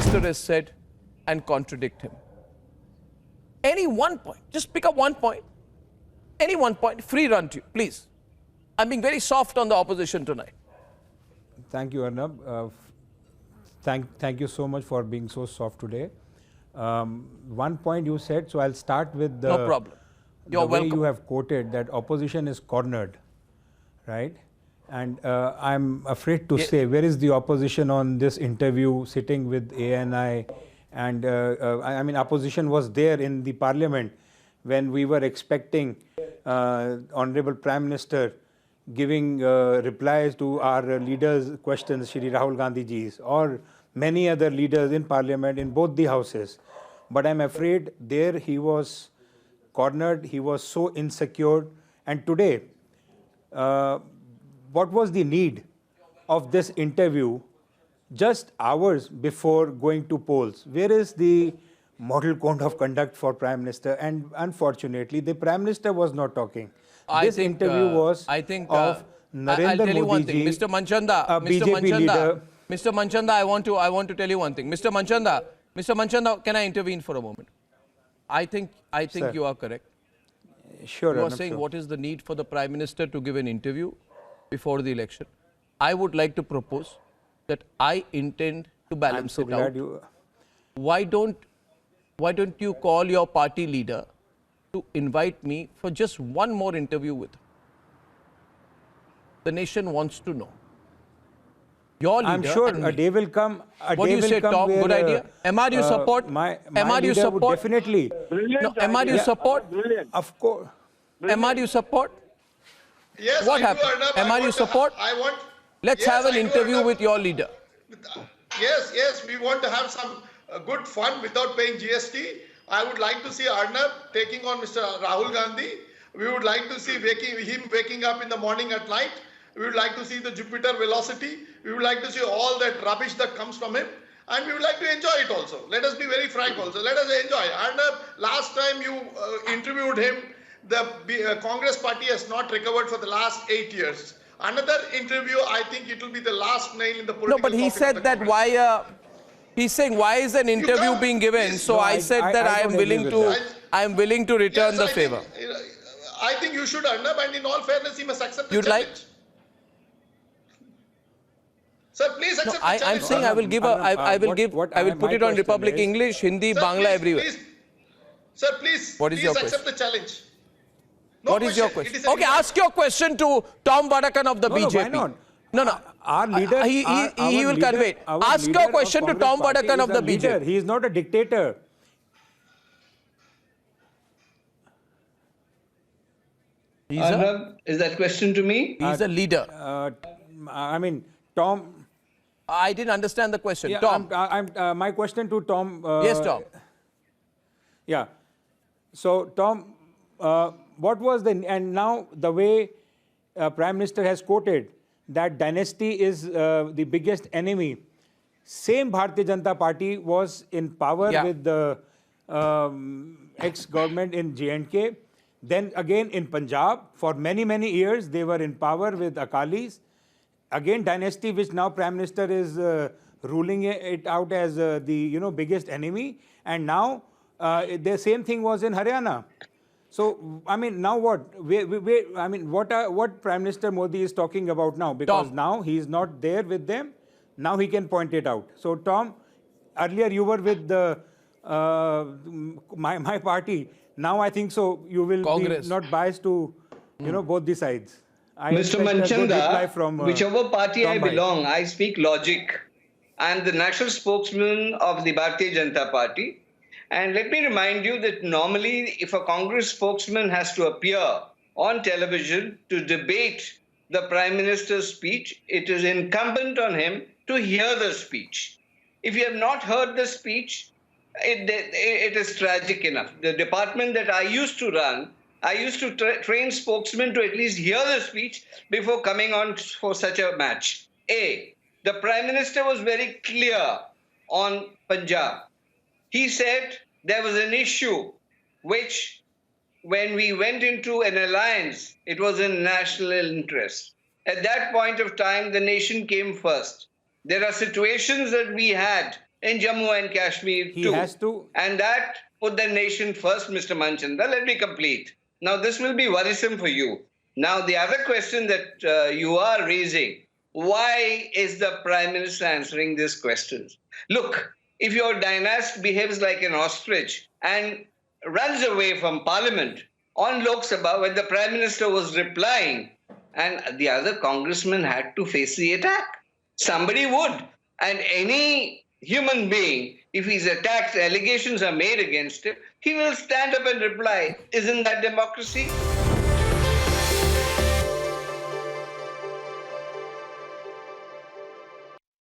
Minister has said and contradict him. Any one point, just pick up one point. Any one point, free run to you, please. I'm being very soft on the opposition tonight. Thank you, Arnab. Thank you so much for being so soft today. One point you said, so I'll start with the, no problem. You're the way welcome. you have quoted that opposition is cornered, right? And I'm afraid to say, where is the opposition on this interview sitting with ANI? And I mean, opposition was there in the parliament when we were expecting Honorable Prime Minister giving replies to our leaders' questions, Shri Rahul Gandhi ji's, or many other leaders in parliament in both the houses. But I'm afraid there he was cornered, he was so insecure. And today, what was the need of this interview just hours before going to polls? Where is the model code of conduct for Prime Minister? And unfortunately, the Prime Minister was not talking. This interview was of Narendra Modi ji, Mr. Manchanda, Mr. Manchanda, I want to tell you one thing. Mr. Manchanda, can I intervene for a moment? I think Sir. you are correct. Sure, You are Arnab, saying sure. what is the need for the Prime Minister to give an interview before the election? I would like to propose that I intend to balance I'm so it out. glad you. Why don't you call your party leader to invite me for just one more interview with him? The nation wants to know. Your leader. I'm sure and a me. day will come. What do you say, Tom? Good idea. MR, you support? My MR, you leader would support? definitely. Brilliant. No, MR, you support? Brilliant. Of course. MR, you support? Yes, What I happened? do, Arnab. MR, you support? Let's Yes, have an I do, interview Arnab. with your leader. Yes, we want to have some good fun without paying GST. I would like to see Arnab taking on Mr. Rahul Gandhi. We would like to see him waking up in the morning at night. We would like to see the Jupiter velocity. We would like to see all that rubbish that comes from him. And we would like to enjoy it also. Let us be very frank also. Let us enjoy. Arnab, last time you interviewed him, the Congress party has not recovered for the last 8 years. Another interview, I think it will be the last nail in the political No, but he coffin of said the that Congress. he's saying why is an interview can't- being given? Yes. So No, I said that I am don't agree willing with to, that. I am willing to return Yes, the favor. I think you should, Arnab, and in all fairness, he must accept the You'd like? challenge. Sir, please No, accept the I'm challenge. saying I will give a, I will give, I will put my it on question Republic is- English, Hindi, Sir, Bangla, please, everywhere. Please, sir, please, What is please your accept the challenge. No What is your It question? is an Okay, invite. ask your question to Tom Vadakan of the No, BJP. why not? No. Our leader, He our will leader- convey it. our Ask leader your of question to Congress Tom party Vadakan is of a the leader. BJP. He is not a dictator. Arnab, is that question to me? He's a leader. I mean, Tom. I didn't understand the question. Yeah, Tom. my question to Tom. Yes, Tom. Yeah. So, Tom, what was and now the way Prime Minister has quoted that dynasty is the biggest enemy. Same Bharatiya Janata Party was in power with the ex-government in J&K. Then again in Punjab, for many, many years, they were in power with Akalis. Again, dynasty, which now Prime Minister is ruling it out as the biggest enemy. And now the same thing was in Haryana. So, I mean, now what? I mean, what Prime Minister Modi is talking about now? Because now he is not there with them. Now he can point it out. So, Tom, earlier you were with the my party. Now I think so. You will Congress. be not biased to both the sides. I Mr. expect a good reply Manchanda, from, whichever party Tom I Bhai. belong, I speak logic. I am the national spokesman of the Bharatiya Janata Party. And let me remind you that normally if a Congress spokesman has to appear on television to debate the Prime Minister's speech, it is incumbent on him to hear the speech. If you have not heard the speech, it is tragic enough. The department that I used to run, I used to train spokesmen to at least hear the speech before coming on for such a match. The Prime Minister was very clear on Punjab. He said there was an issue which, when we went into an alliance, it was in national interest. At that point of time, the nation came first. There are situations that we had in Jammu and Kashmir He too. has to. And that put the nation first, Mr. Manchanda. Let me complete. Now, this will be worrisome for you. Now, the other question that you are raising, why is the Prime Minister answering these questions? Look, if your dynast behaves like an ostrich and runs away from Parliament on Lok Sabha when the Prime Minister was replying, and the other congressman had to face the attack, somebody would. And any human being, if he's attacked, allegations are made against him, he will stand up and reply. Isn't that democracy?